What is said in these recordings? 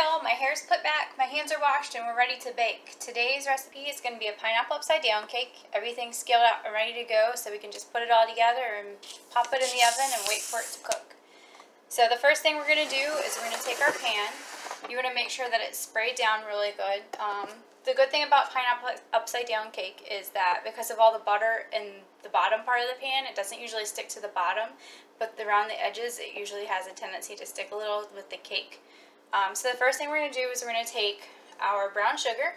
hill, my hair's put back, my hands are washed, and we're ready to bake. Today's recipe is going to be a pineapple upside down cake. Everything's scaled out and ready to go, so we can just put it all together and pop it in the oven and wait for it to cook. So the first thing we're going to do is we're going to take our pan. You're going to make sure that it's sprayed down really good. The good thing about pineapple upside down cake is that because of all the butter in the bottom part of the pan, it doesn't usually stick to the bottom, but around the edges it usually has a tendency to stick a little with the cake. So the first thing we're going to do is we're going to take our brown sugar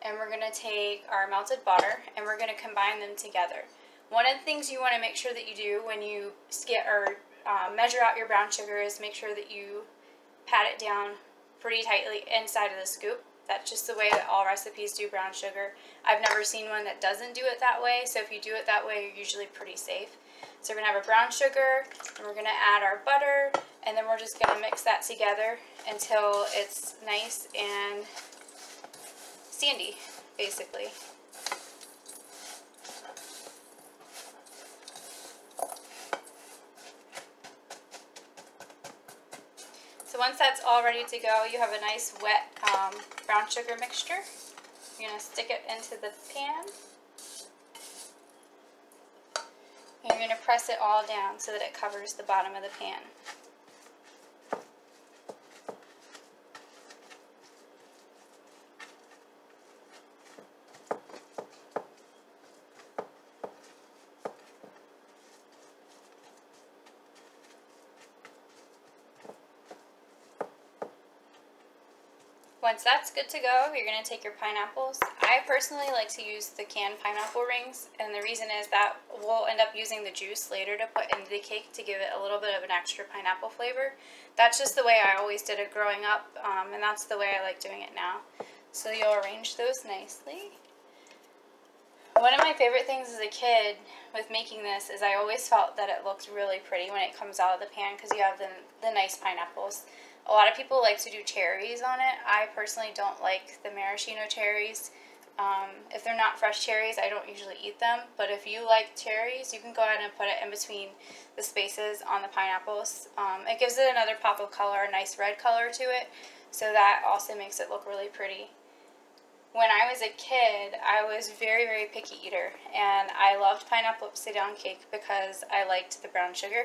and we're going to take our melted butter and we're going to combine them together. One of the things you want to make sure that you do when you measure out your brown sugar is make sure that you pat it down pretty tightly inside of the scoop. That's just the way that all recipes do brown sugar. I've never seen one that doesn't do it that way, so if you do it that way, you're usually pretty safe. So we're going to have our brown sugar, and we're going to add our butter, and then we're just going to mix that together until it's nice and sandy, basically. So once that's all ready to go, you have a nice wet brown sugar mixture. You're going to stick it into the pan. And you're going to press it all down so that it covers the bottom of the pan. Once that's good to go, you're going to take your pineapples. I personally like to use the canned pineapple rings, and the reason is that we'll end up using the juice later to put into the cake to give it a little bit of an extra pineapple flavor. That's just the way I always did it growing up, and that's the way I like doing it now. So you'll arrange those nicely. One of my favorite things as a kid with making this is I always felt that it looked really pretty when it comes out of the pan because you have the nice pineapples. A lot of people like to do cherries on it. I personally don't like the maraschino cherries. If they're not fresh cherries, I don't usually eat them. But if you like cherries, you can go ahead and put it in between the spaces on the pineapples. It gives it another pop of color, a nice red color to it, so that also makes it look really pretty. When I was a kid, I was very, very picky eater, and I loved pineapple upside down cake because I liked the brown sugar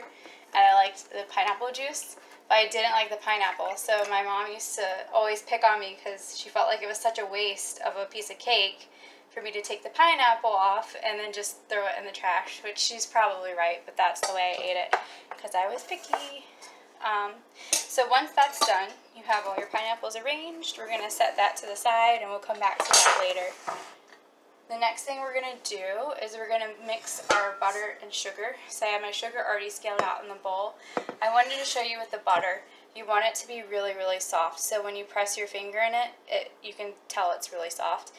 and I liked the pineapple juice. But I didn't like the pineapple, so my mom used to always pick on me because she felt like it was such a waste of a piece of cake for me to take the pineapple off and then just throw it in the trash, which she's probably right, but that's the way I ate it because I was picky. So once that's done, you have all your pineapples arranged. We're going to set that to the side and we'll come back to that later. The next thing we're going to do is we're going to mix our butter and sugar. So I have my sugar already scaled out in the bowl. I wanted to show you with the butter, you want it to be really, really soft. So when you press your finger in it, you can tell it's really soft.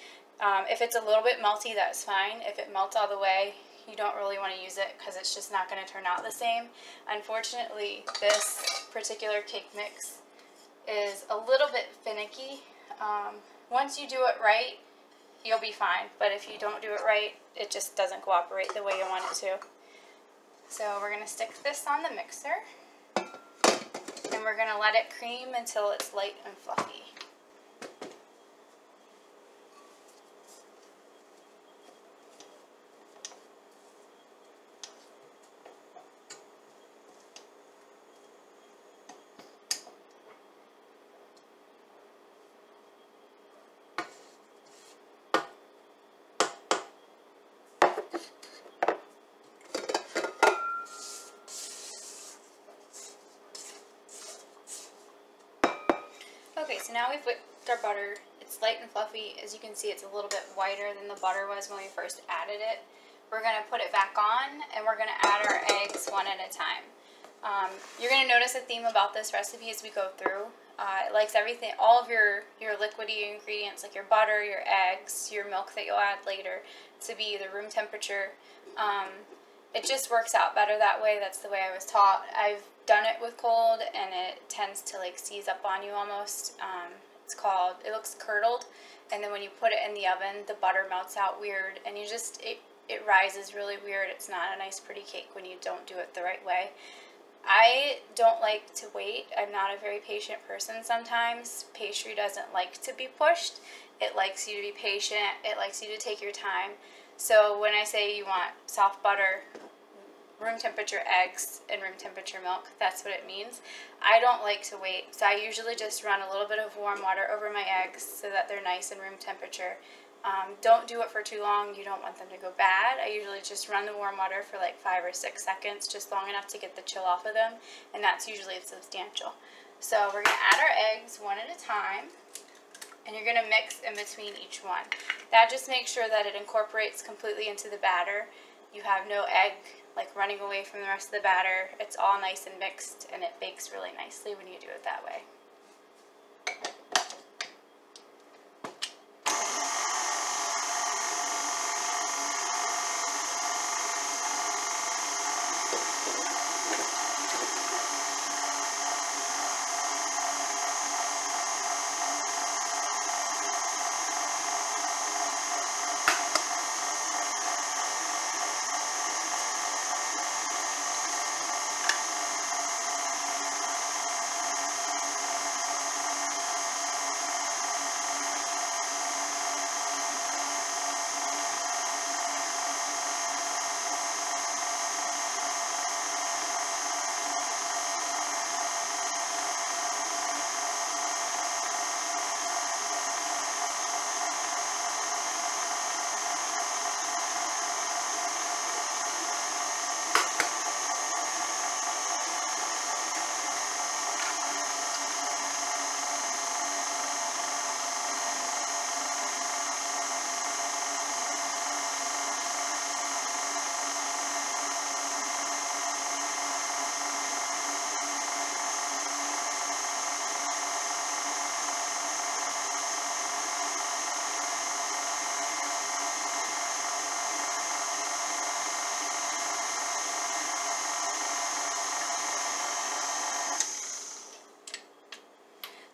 If it's a little bit melty, that's fine. If it melts all the way, you don't really want to use it because it's just not going to turn out the same. Unfortunately, this particular cake mix is a little bit finicky. Once you do it right, you'll be fine, but if you don't do it right, it just doesn't cooperate the way you want it to. So we're going to stick this on the mixer, and we're going to let it cream until it's light and fluffy. Okay, so now we've whipped our butter. It's light and fluffy. As you can see, it's a little bit whiter than the butter was when we first added it. We're going to put it back on, and we're going to add our eggs one at a time. You're going to notice a theme about this recipe as we go through. It likes everything, all of your liquidy ingredients, like your butter, your eggs, your milk that you'll add later, to be the room temperature. It just works out better that way. That's the way I was taught. I've done it with cold, and it tends to like seize up on you almost. It looks curdled, and then when you put it in the oven, the butter melts out weird, and it rises really weird. It's not a nice pretty cake when you don't do it the right way. I don't like to wait. I'm not a very patient person sometimes. Pastry doesn't like to be pushed. It likes you to be patient. It likes you to take your time. So when I say you want soft butter, room temperature eggs, and room temperature milk, that's what it means. I don't like to wait, so I usually just run a little bit of warm water over my eggs so that they're nice and room temperature. Don't do it for too long. You don't want them to go bad. I usually just run the warm water for like 5 or 6 seconds, just long enough to get the chill off of them, and that's usually substantial. So we're going to add our eggs one at a time, and you're going to mix in between each one. That just makes sure that it incorporates completely into the batter. You have no egg like running away from the rest of the batter. It's all nice and mixed, and it bakes really nicely when you do it that way.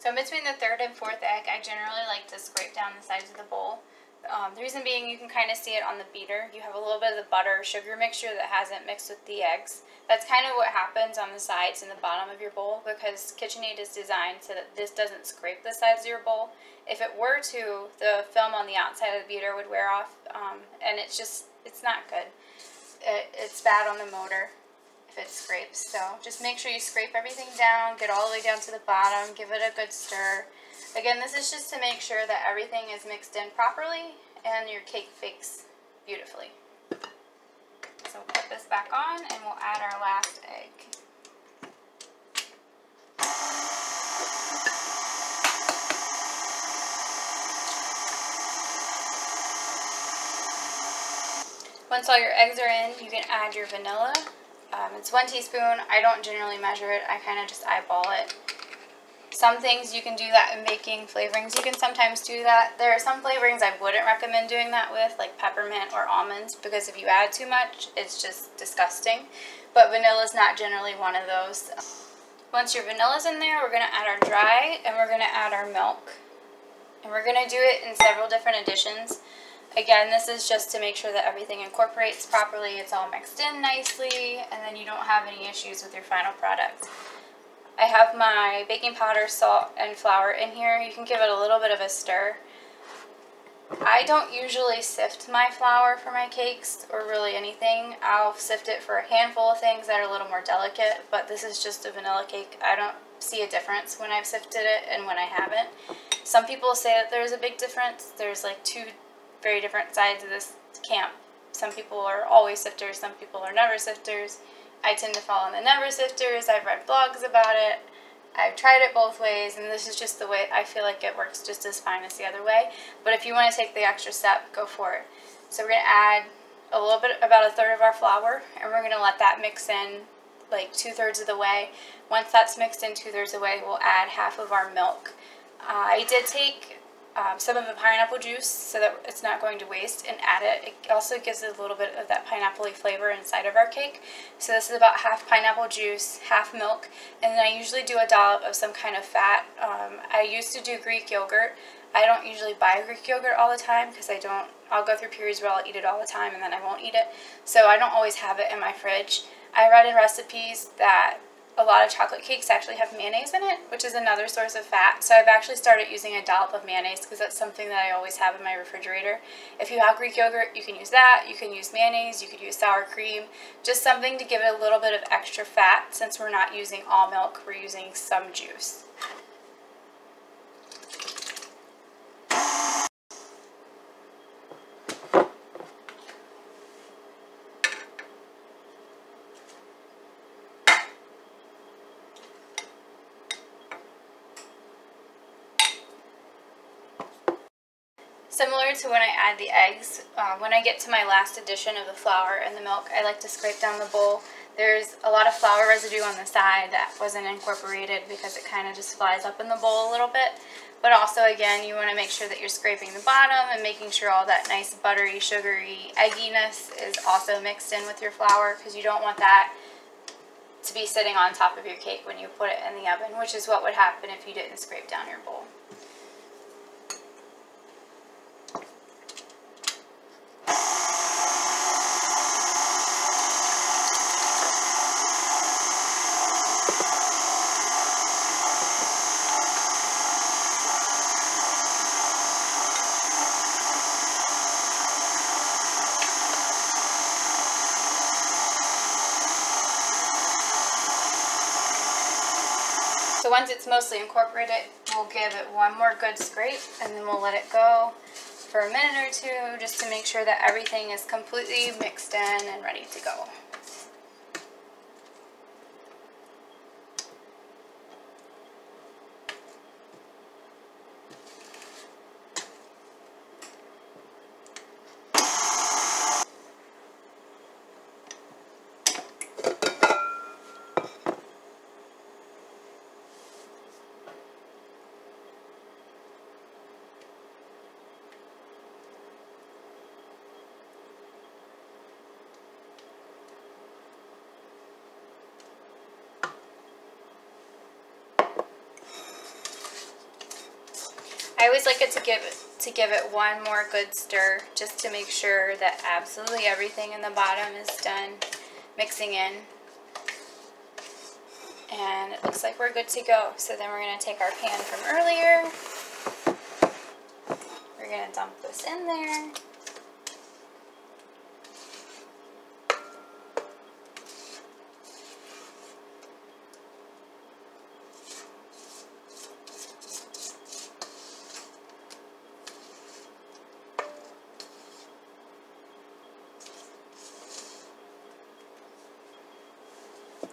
So in between the third and fourth egg, I generally like to scrape down the sides of the bowl. The reason being, you can kind of see it on the beater. You have a little bit of the butter sugar mixture that hasn't mixed with the eggs. That's kind of what happens on the sides and the bottom of your bowl, because KitchenAid is designed so that this doesn't scrape the sides of your bowl. If it were to, the film on the outside of the beater would wear off, and it's not good. It's bad on the motor if it scrapes. So just make sure you scrape everything down, get all the way down to the bottom, give it a good stir. Again, this is just to make sure that everything is mixed in properly and your cake bakes beautifully. So we'll put this back on and we'll add our last egg. Once all your eggs are in, you can add your vanilla. It's 1 teaspoon. I don't generally measure it. I kind of just eyeball it. Some things you can do that in baking. Flavorings, you can sometimes do that. There are some flavorings I wouldn't recommend doing that with, like peppermint or almonds, because if you add too much, it's just disgusting. But vanilla is not generally one of those. Once your vanilla's in there, we're going to add our dry, and we're going to add our milk. And we're going to do it in several different additions. Again, this is just to make sure that everything incorporates properly, it's all mixed in nicely, and then you don't have any issues with your final product. I have my baking powder, salt, and flour in here. You can give it a little bit of a stir. I don't usually sift my flour for my cakes or really anything. I'll sift it for a handful of things that are a little more delicate, but this is just a vanilla cake. I don't see a difference when I've sifted it and when I haven't. Some people say that there's a big difference. There's like two very different sides of this camp. Some people are always sifters, some people are never sifters. I tend to fall on the never sifters. I've read blogs about it. I've tried it both ways, and this is just the way I feel like it works just as fine as the other way. But if you want to take the extra step, go for it. So we're going to add a little bit, about a third of our flour, and we're going to let that mix in like 2/3 of the way. Once that's mixed in 2/3 of the way, we'll add half of our milk. I did take some of the pineapple juice so that it's not going to waste and add it. It also gives it a little bit of that pineapple-y flavor inside of our cake. So this is about half pineapple juice, half milk, and then I usually do a dollop of some kind of fat. I used to do Greek yogurt. I don't usually buy Greek yogurt all the time because I'll go through periods where I'll eat it all the time and then I won't eat it. So I don't always have it in my fridge. I read in recipes that a lot of chocolate cakes actually have mayonnaise in it, which is another source of fat. So I've actually started using a dollop of mayonnaise because that's something that I always have in my refrigerator. If you have Greek yogurt, you can use that. You can use mayonnaise. You could use sour cream. Just something to give it a little bit of extra fat since we're not using all milk. We're using some juice. Similar to when I add the eggs, when I get to my last addition of the flour and the milk, I like to scrape down the bowl. There's a lot of flour residue on the side that wasn't incorporated because it kind of just flies up in the bowl a little bit. But also, again, you want to make sure that you're scraping the bottom and making sure all that nice buttery, sugary egginess is also mixed in with your flour, because you don't want that to be sitting on top of your cake when you put it in the oven, which is what would happen if you didn't scrape down your bowl. So once it's mostly incorporated, we'll give it one more good scrape and then we'll let it go for a minute or two just to make sure that everything is completely mixed in and ready to go. I always like it to give it one more good stir just to make sure that absolutely everything in the bottom is done mixing in. And it looks like we're good to go. So then we're going to take our pan from earlier. We're going to dump this in there.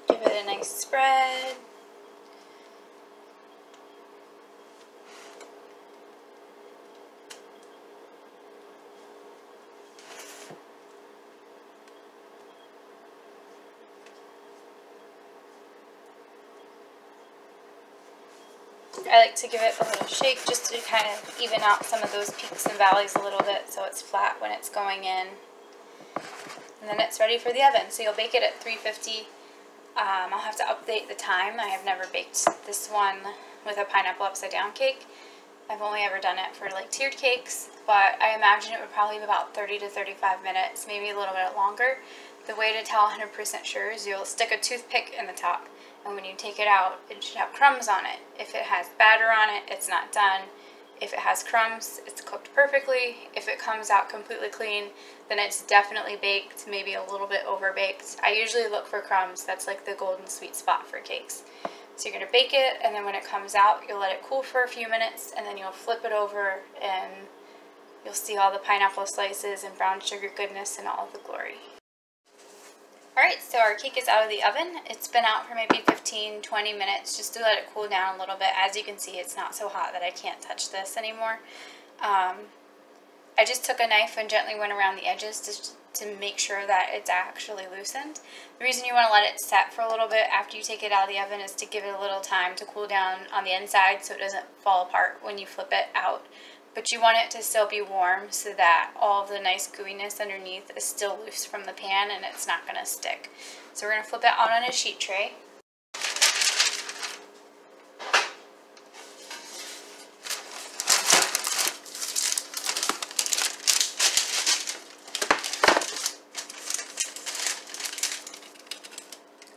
Give it a nice spread. I like to give it a little shake just to kind of even out some of those peaks and valleys a little bit so it's flat when it's going in. And then it's ready for the oven. So you'll bake it at 350. I'll have to update the time. I have never baked this one with a pineapple upside down cake. I've only ever done it for like tiered cakes, but I imagine it would probably be about 30 to 35 minutes, maybe a little bit longer. The way to tell 100% sure is you'll stick a toothpick in the top, and when you take it out, it should have crumbs on it. If it has batter on it, it's not done. If it has crumbs, it's cooked perfectly. If it comes out completely clean, then it's definitely baked, maybe a little bit over baked. I usually look for crumbs. That's like the golden sweet spot for cakes. So you're going to bake it, and then when it comes out, you'll let it cool for a few minutes, and then you'll flip it over, and you'll see all the pineapple slices and brown sugar goodness and all the glory. Alright, so our cake is out of the oven. It's been out for maybe 15-20 minutes just to let it cool down a little bit. As you can see, it's not so hot that I can't touch this anymore. I just took a knife and gently went around the edges to make sure that it's actually loosened. The reason you want to let it set for a little bit after you take it out of the oven is to give it a little time to cool down on the inside so it doesn't fall apart when you flip it out. But you want it to still be warm so that all of the nice gooiness underneath is still loose from the pan and it's not going to stick. So we're going to flip it out on a sheet tray.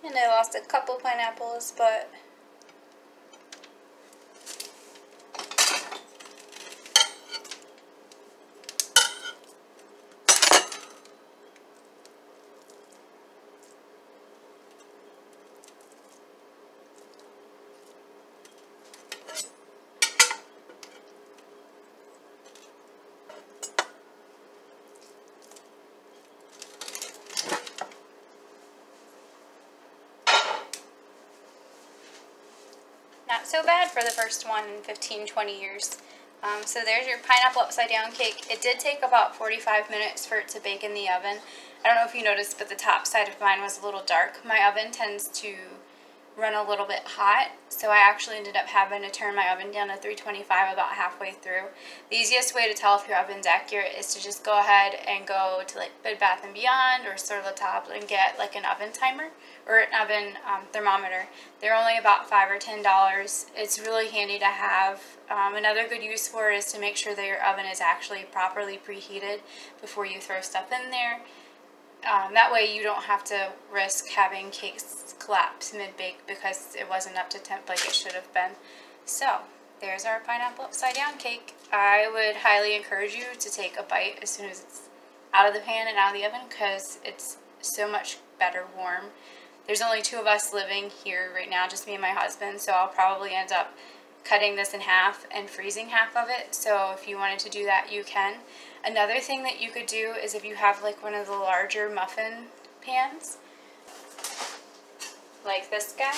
And it'll lost a couple pineapples, but not so bad for the first one in 15-20 years. So there's your pineapple upside down cake. It did take about 45 minutes for it to bake in the oven. I don't know if you noticed, but the top side of mine was a little dark. My oven tends to run a little bit hot, so I actually ended up having to turn my oven down to 325 about halfway through. The easiest way to tell if your oven's accurate is to just go ahead and go to like Bed Bath & Beyond or Sur La Table and get like an oven timer or an oven thermometer. They're only about $5 or $10. It's really handy to have. Another good use for it is to make sure that your oven is actually properly preheated before you throw stuff in there. That way you don't have to risk having cakes collapse mid-bake because it wasn't up to temp like it should have been. So, there's our pineapple upside down cake. I would highly encourage you to take a bite as soon as it's out of the pan and out of the oven because it's so much better warm. There's only 2 of us living here right now, just me and my husband, so I'll probably end up cutting this in half and freezing half of it. So if you wanted to do that, you can. Another thing that you could do is if you have like one of the larger muffin pans, like this guy,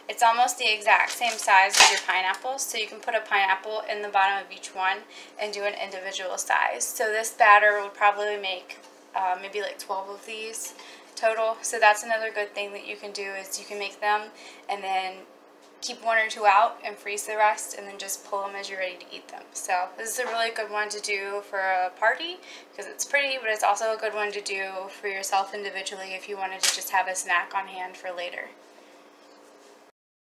it's almost the exact same size as your pineapples, so you can put a pineapple in the bottom of each one and do an individual size. So this batter would probably make maybe like 12 of these total. So that's another good thing that you can do is you can make them and then keep 1 or 2 out and freeze the rest and then just pull them as you're ready to eat them. So this is a really good one to do for a party because it's pretty, but it's also a good one to do for yourself individually if you wanted to just have a snack on hand for later.